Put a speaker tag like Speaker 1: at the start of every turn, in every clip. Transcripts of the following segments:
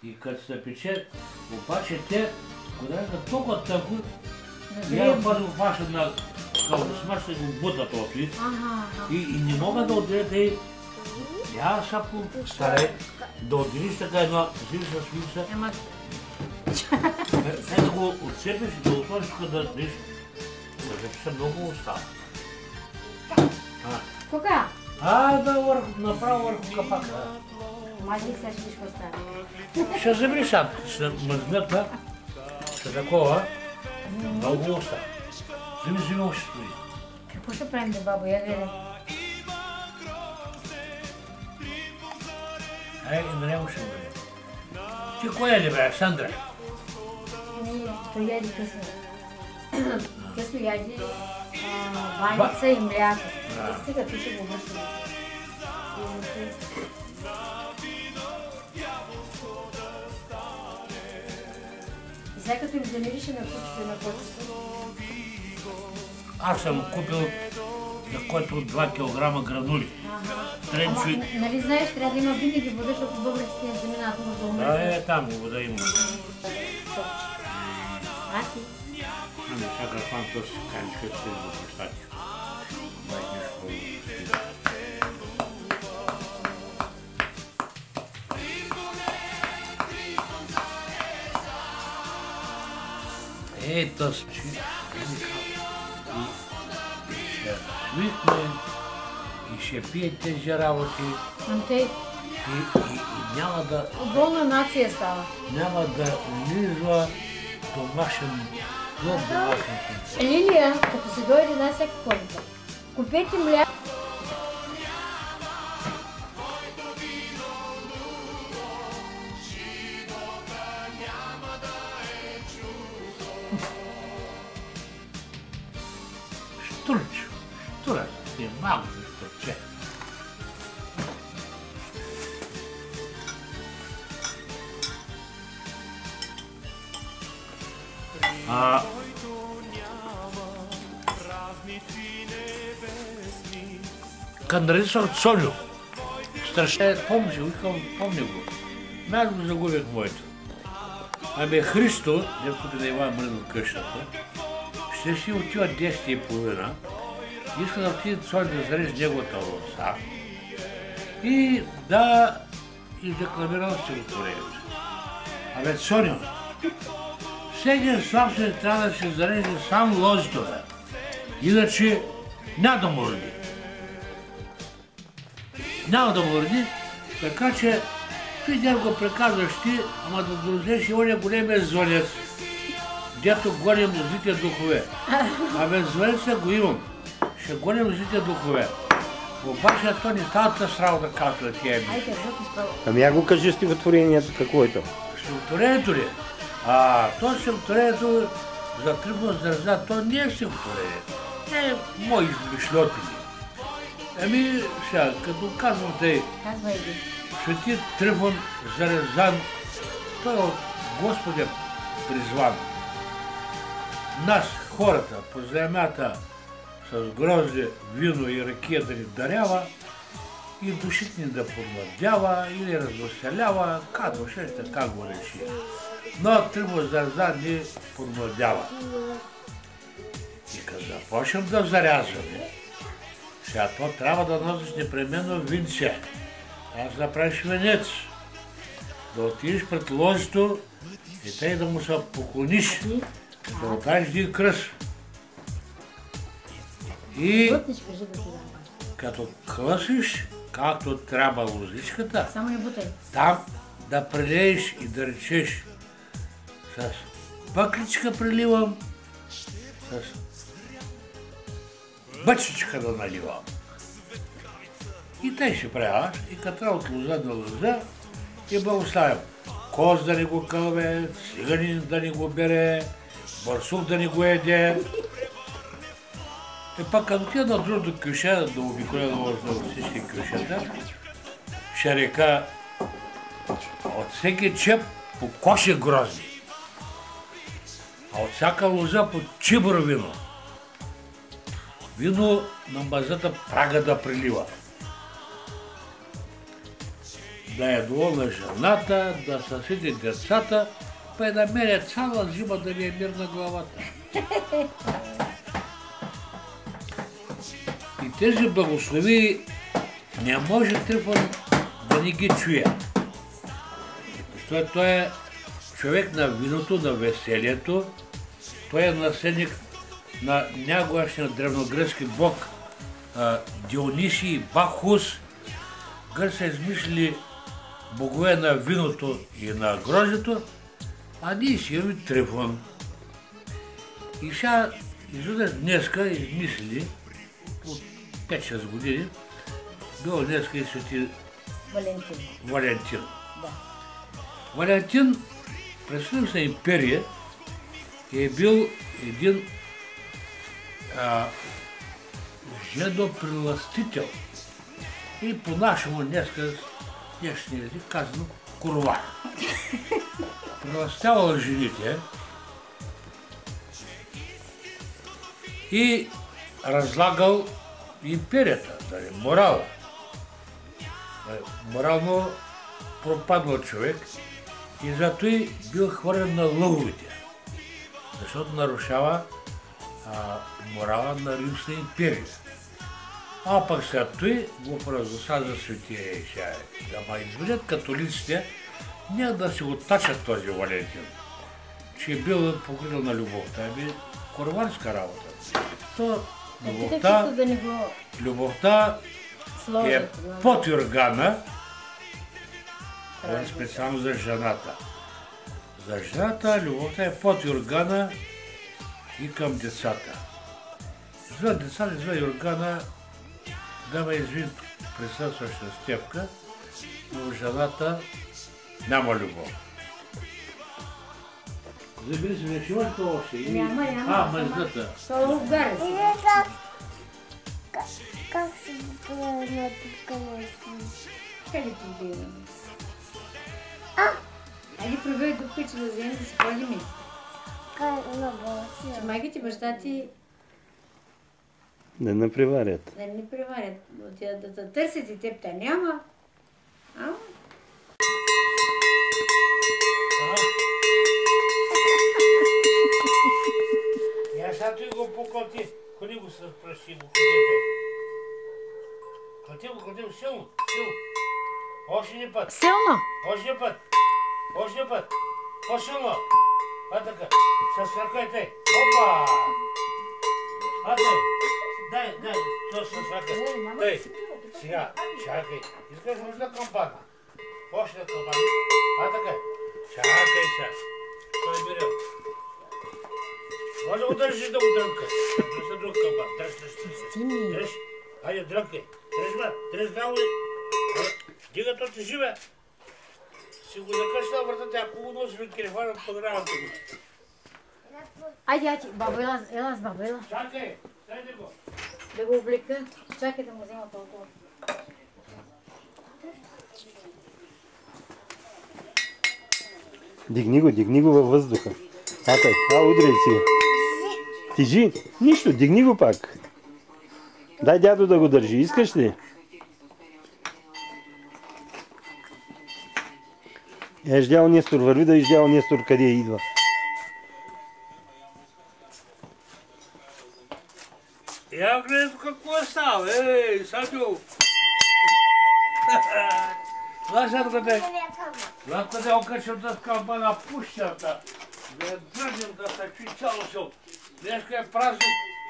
Speaker 1: И като се пече, обаче те, когато са толкова тънко, я първо фашат на смаш и го бутат отли. И не могат да отделят и я шапко старе, да отделиш така едно свирса. Сега да го отцепиш и да отвориш тук да диш, да се много остава.
Speaker 2: Кога?
Speaker 1: Да направо върху капака.
Speaker 2: Мали сега ще виж какво става.
Speaker 1: Ще забришат, ще мъзнат, ще такова, много остава. Зими още стои.
Speaker 2: Какво ще правим, бабо? Я гледам.
Speaker 1: На него ще бъде. Ти коя ли бе, Сандра?
Speaker 2: Той яди късно. Късно яди баница и мляко. Стига, ти ще го вършим. И сега като им замирише на кучето на котето.
Speaker 1: Аз съм купил на който 2 кг гранули.
Speaker 2: Ама, нали знаеш, трябва да има винаги вода, защото българските не заминават много за умрежа.
Speaker 1: Там вода има.
Speaker 2: А ти?
Speaker 1: Ами всяка фан то си канчка се запощати. Ето си. Свикне и ще пие тези работи и няма да...
Speaker 2: Болна нация става.
Speaker 1: Няма да лизва домашен плод, домашен концерт.
Speaker 2: Лилия, като се дойде на всяка колита, купете мляко.
Speaker 1: Штурчо, ти малко штурче. Când нарисувах Соню, страшно помня го. Аз го загубих моето. Ами Христо, дето да Иван мръдна къщата, ще си отива 10:30, иска да отиде Соня да зареже неговата роса и да издекламира стихотворението. Абе, Соню, всеки собственик трябва да се зареже сам лозито, бе. Иначе няма да му роди. Няма да му роди, така че ти го преказваш ти, ама да дозреш и оня големия звънец, дето гоним злите духове. Абе, звънеца го имам, ще гоним злите духове. Обаче то не става тъс работа, както да ти е ми.
Speaker 3: Ами я го кажи стихотворението, какво е то?
Speaker 1: Стихотворението ли? То стихотворението за Трифон Зарезан, то не е стихотворение. Не е мои измишлетини. Ами сега, като казвам тъй, Свети Трифон Зарезан, той е от Господя призван. Нас, хората, по земята, с грозде, вино и ракия да ни дарява и душите ни да подмладява или развеселява, казва, ще така го реши. Но Трифон Зарезан ни подмладява. И като започнем да зарязваме, сега то трябва да носиш непременно винце. Аз да правиш венец. Да отидеш пред ложето и тъй да му се поклониш, да отдадеш един кръст. И като клъсиш, както трябва лозичката, там да прелееш и да речеш с бъкличка преливам, с бъчичка да наливам. И тъй ще правя аз, и като от лоза до лоза, и благославям. Коз да ни го кълве, циганин да ни го бере, барсук да ни го еде. И пак като отида на другото кюше, да обиколя да всички кюшета, ще река от всеки чеп по коши грозни, а от всяка лоза по чибър вино. Вино на мазата прага да прилива. да е доволна жената, да са сити децата, па и да меря цяла зима да ми е мир на главата. И тези благослови не може Трифон да не ги чуе. Защото той е човек на виното, на веселието, той е наследник на някогашния древногръцки бог Дионисий, Бахус. Гърци измислили богове на виното и на гроздето, а ние си имаме Трифон. И сега изведнъж днеска измислили, от 5-6 години, бил днеска и свети Валентин.
Speaker 2: Да.
Speaker 1: Валентин през Римска империя е бил един жедоприластител и по-нашему днеска, днешния език казано, курвар. Приластявал жените и разлагал империята, дали, морала. Морално пропаднал човек и зато и бил хвърлен на лъвовете, защото нарушава морала на Римска империя. А пък след той го правозасада светия и сега да ма изведят католиците, не да си оттачат този Валентин, че е бил покрил на любовта, курварска работа. То любовта е под юргана, специално за жената. За жената любовта е под юргана и към децата. За децата, за юргана, да ме извин присъстваща Степка, но жената няма любов. Забери се, не ще имаш това още?
Speaker 2: Няма.
Speaker 1: мъждата.
Speaker 2: Това обгари се.
Speaker 4: Как се попълна тук на
Speaker 2: Къде ти отиваме? Айде пробей тук, че да вземем да си ходим.
Speaker 4: Как на балсия?
Speaker 2: Че майка ти, баща ти
Speaker 3: Да не приварят.
Speaker 2: да не преварят. Отидат да те търсят и теб те няма.
Speaker 1: Я сега той го покоти. Ходи го се пращи, го ходите. Клати го силно. Още един път.
Speaker 2: Силно!
Speaker 1: Още един път. По-силно. Така. С ръкайте. Опа! Дай. То с ръка. Дай. Сега. Чакай. Искаш нужна кампана. Още една кампана. Така. Чакай сега. Той берем. Може да го държиш да го дрънка. Да друг кампан. Дръж. Хайде, дрънкай. Дръж здраво. Дига, то ти живе. Си го закъш на вратата, ако го носи в телефона, подравата го.
Speaker 2: Айде, бабо, ела с бабо, ела.
Speaker 1: Чакай, дайте го.
Speaker 2: Да го облека. Чакай да му взема толкова.
Speaker 3: Дигни го във въздуха. Удряй си. Тежи. Нищо, дигни го пак. Дай дядо да го държи. Искаш ли? Дядо Нестор, върви да дядо Нестор къде идва.
Speaker 1: Я гледам какво е стало. Сабил. Знаеш къде окачам да скампана пущата. Да я дръжим да се чуи цяло село. Днеска е празник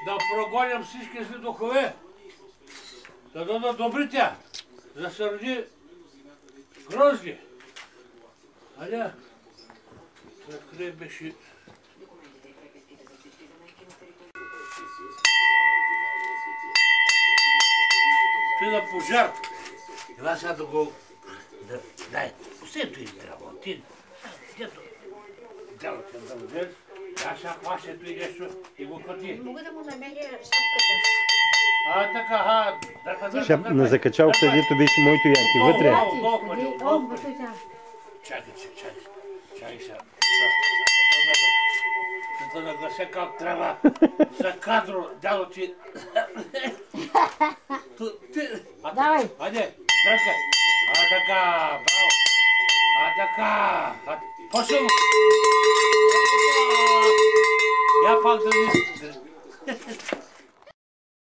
Speaker 1: да прогоням всички зли духове. Да дадат добрите. Да се роди грозди. Аля, къде беше? Той на пожар. Ела сега да го... Дай, усето и трябва. Ти, дето. Дяло ти да го взеш. Аз сега хващето и нещо и го хвати.
Speaker 2: Мога да му намеря шапката.
Speaker 1: Така,
Speaker 3: На закачалката, дето беше моето яки. Вътре.
Speaker 1: Чакай сега. Да наглася как трябва. За кадро, дядо ти.
Speaker 2: Давай.
Speaker 1: Айде, дрънкай. така, браво. Така. Пошъл. Я пак да ви...